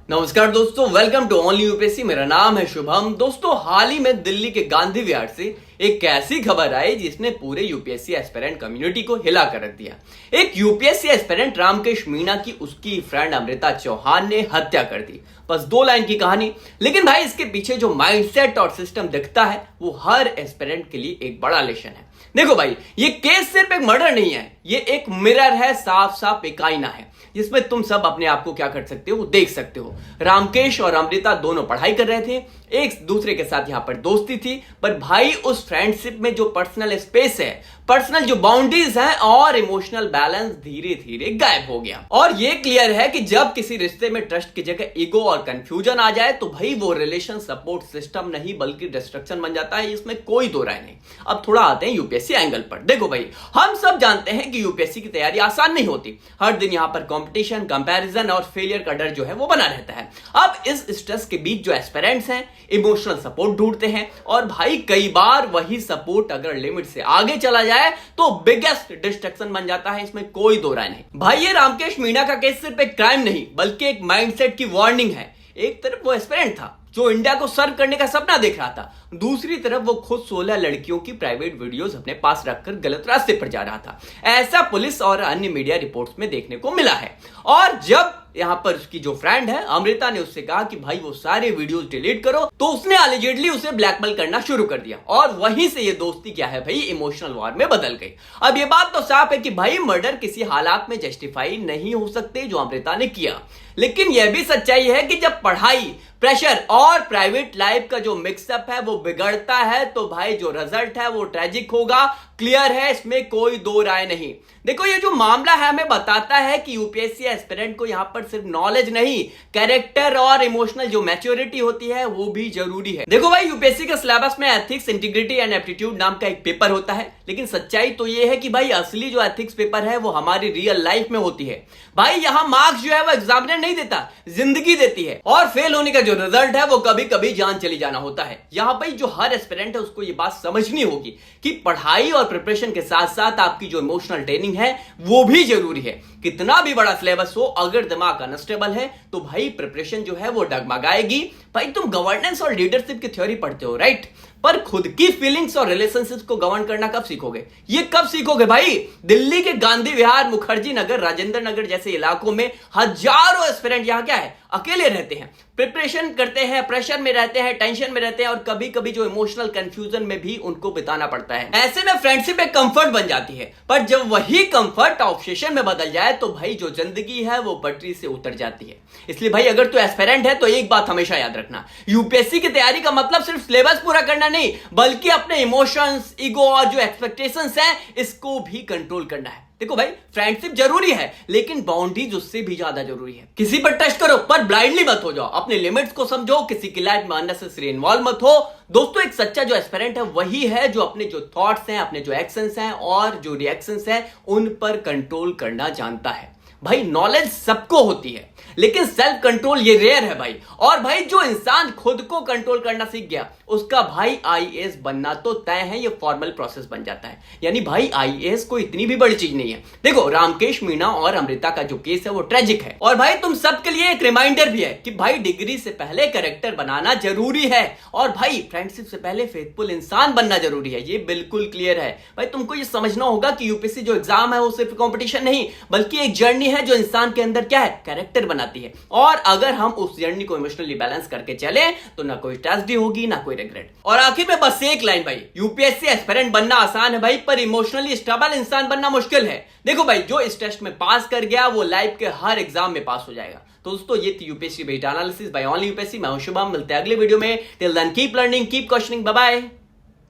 नमस्कार दोस्तों, welcome to only UPSC. मेरा नाम है शुभम। दोस्तों, हाल ही में दिल्ली के गांधी विहार से एक ऐसी खबर आई जिसने पूरे यूपीएससी एस्पिरेंट कम्युनिटी को हिला कर रख दिया। एक यूपीएससी एस्पिरेंट रामकेश मीणा की उसकी फ्रेंड अमृता चौहान ने हत्या कर दी। बस 2 लाइन की कहानी, लेकिन भाई इसके पीछे जो माइंडसेट और सिस्टम दिखता है वो हर एस्पिरेंट के लिए एक बड़ा लेसन है। देखो भाई, ये केस सिर्फ एक मर्डर नहीं है, ये एक मिरर है, साफ साफ एक आईना है जिसमें तुम सब अपने आप को क्या कर सकते हो वो देख सकते हो। रामकेश और अमृता दोनों पढ़ाई कर रहे थे, एक दूसरे के साथ यहां पर दोस्ती थी, पर भाई उस फ्रेंडशिप में जो पर्सनल स्पेस है, पर्सनल जो बाउंड्रीज हैं और इमोशनल बैलेंस धीरे धीरे गायब हो गया। और ये क्लियर है कि जब किसी रिश्ते में ट्रस्ट की जगह ईगो और कंफ्यूजन आ जाए तो भाई वो रिलेशन सपोर्ट सिस्टम नहीं बल्कि डिस्ट्रक्शन बन जाता है। इसमें कोई दो राय नहीं। अब थोड़ा आते हैं यूपीएससी एंगल पर। देखो भाई, हम सब जानते हैं कि यूपीएससी की तैयारी आसान नहीं होती। हर दिन यहां पर कंपटीशन, कंपैरिजन और फेलियर का डर जो है वो बना रहता है। अब इस स्ट्रेस के बीच जो एस्पिरेंट्स हैं इमोशनल सपोर्ट ढूंढते हैं, और भाई कई बार वही सपोर्ट अगर लिमिट से आगे चला जाए तो बिगेस्ट डिस्ट्रक्शन बन जाता है। इसमें कोई दो राय नहीं। भाई ये रामकेश मीणा का केस सिर्फ एक क्राइम नहीं बल्कि एक माइंडसेट की वार्निंग है। एक तरफ वो एस्पिरेंट था जो इंडिया को सर्व करने का सपना देख रहा था, दूसरी तरफ वो खुद 16 लड़कियों की प्राइवेट वीडियोस अपने पास रखकर गलत रास्ते पर जा रहा था। ऐसा पुलिस और अन्य मीडिया रिपोर्ट्स में देखने को मिला है। और जब यहां पर उसकी जो फ्रेंड है अमृता ने उससे कहा कि भाई वो सारे वीडियोस डिलीट करो, तो उसने अलिजेडली उसे ब्लैकमेल करना शुरू कर दिया। और वहीं से ये दोस्ती क्या है भाई इमोशनल वॉर में बदल गई। अब ये बात तो साफ है कि भाई मर्डर किसी हालात में जस्टिफाई नहीं हो सकते जो अमृता ने किया, लेकिन यह भी सच्चाई है कि जब पढ़ाई, प्रेशर और प्राइवेट लाइफ का जो मिक्सअप है वो बिगड़ता है तो भाई जो रिजल्ट है वो ट्रेजिक होगा। क्लियर है, इसमें कोई दो राय नहीं। देखो, ये जो मामला है हमें बताता है कि यूपीएससी एस्पिरेंट को यहां पर सिर्फ नॉलेज नहीं, कैरेक्टर और इमोशनल जो मैच्योरिटी होती है वो भी जरूरी है। देखो भाई, यूपीएससी के सिलेबस में एथिक्स, इंटीग्रिटी एंड एप्टीट्यूड नाम का एक पेपर होता है, लेकिन सच्चाई तो ये है कि भाई असली जो एथिक्स पेपर है वो हमारी रियल लाइफ में होती है। भाई यहां मार्क्स जो है वो एग्जामिनर नहीं देता, जिंदगी देती है। और फेल होने का जो रिजल्ट है वो कभी कभी जान चली जाना होता है। यहां भाई जो हर एस्पिरेंट है उसको ये बात समझनी होगी कि पढ़ाई और प्रिपरेशन के साथ साथ आपकी जो इमोशनल ट्रेनिंग है वो भी जरूरी है। कितना भी बड़ा सिलेबस हो, अगर दिमाग अनस्टेबल है तो भाई प्रिपरेशन जो है वो डगमगाएगी। भाई तुम गवर्नेंस और लीडरशिप की थ्योरी पढ़ते हो, राइट, पर खुद की फीलिंग्स और रिलेशनशिप्स को गवर्न करना कब सीखोगे? ये कब सीखोगे भाई? दिल्ली के गांधी विहार, मुखर्जी नगर, राजेंद्र नगर जैसे इलाकों में हजारों एस्पिरेंट यहां क्या है अकेले रहते हैं, प्रिपरेशन करते हैं, प्रेशर में रहते हैं, टेंशन में रहते हैं, और कभी कभी जो इमोशनल कंफ्यूजन में भी उनको बिताना पड़ता है। ऐसे में फ्रेंडशिप एक कंफर्ट बन जाती है, पर जब वही कंफर्ट ऑब्सेशन में बदल जाए तो भाई जो जिंदगी है वो पटरी से उतर जाती है। इसलिए भाई अगर तू एस्पिरेंट है तो एक बात हमेशा याद रखना, यूपीएससी की तैयारी का मतलब सिर्फ सिलेबस पूरा करना नहीं बल्कि अपने इमोशंस, ईगो और जो एक्सपेक्टेशंस हैं इसको भी कंट्रोल करना है। देखो भाई, फ्रेंडशिप जरूरी है लेकिन बाउंड्रीज उससे भी ज्यादा जरूरी है। किसी पर ट्रस्ट करो पर ब्लाइंडली मत हो जाओ, अपने लिमिट्स को समझो, किसी की लाइफ में अननेसेसरी इन्वॉल्व मत हो। दोस्तों, एक सच्चा जो एस्पिरेंट है वही है जो अपने जो थॉट्स हैं, अपने जो एक्शंस हैं और जो रिएक्शंस हैं उन पर कंट्रोल करना जानता है। भाई नॉलेज सबको होती है लेकिन सेल्फ कंट्रोल ये रेयर है भाई। और भाई जो इंसान खुद को कंट्रोल करना सीख गया उसका भाई आईएएस बनना तो तय है, ये फॉर्मल प्रोसेस बन जाता है। यानी भाई आईएएस कोई इतनी भी बड़ी चीज नहीं है। देखो, रामकेश मीणा और अमृता का जो केस है वो ट्रेजिक है, और भाई तुम सबके लिए एक रिमाइंडर भी है कि भाई डिग्री से पहले कैरेक्टर बनाना जरूरी है, और भाई फ्रेंडशिप से पहले फेथफुल इंसान बनना जरूरी है। ये बिल्कुल क्लियर है भाई। तुमको ये समझना होगा कि यूपीएससी जो एग्जाम है वो सिर्फ कॉम्पिटिशन नहीं बल्कि एक जर्नी है जो इंसान के अंदर क्या है कैरेक्टर बनाती है। और अगर हम उस जर्नी को इमोशनली बैलेंस करके चले तो ना कोई ट्रेजेडी होगी ना कोई रिग्रेट। और आखिर में बस एक लाइन भाई, यूपीएससी एस्पिरेंट बनना आसान है भाई, पर इमोशनली स्टेबल इंसान बनना मुश्किल है। देखो भाई, जो इस टेस्ट में पास कर गया वो लाइफ के हर एग्जाम में पास हो जाएगा। तो दोस्तों, ये थी UPSC based analysis by only UPSC. मैं हूं शुभम, मिलते हैं अगले वीडियो में। Till then keep learning, keep questioning, bye bye.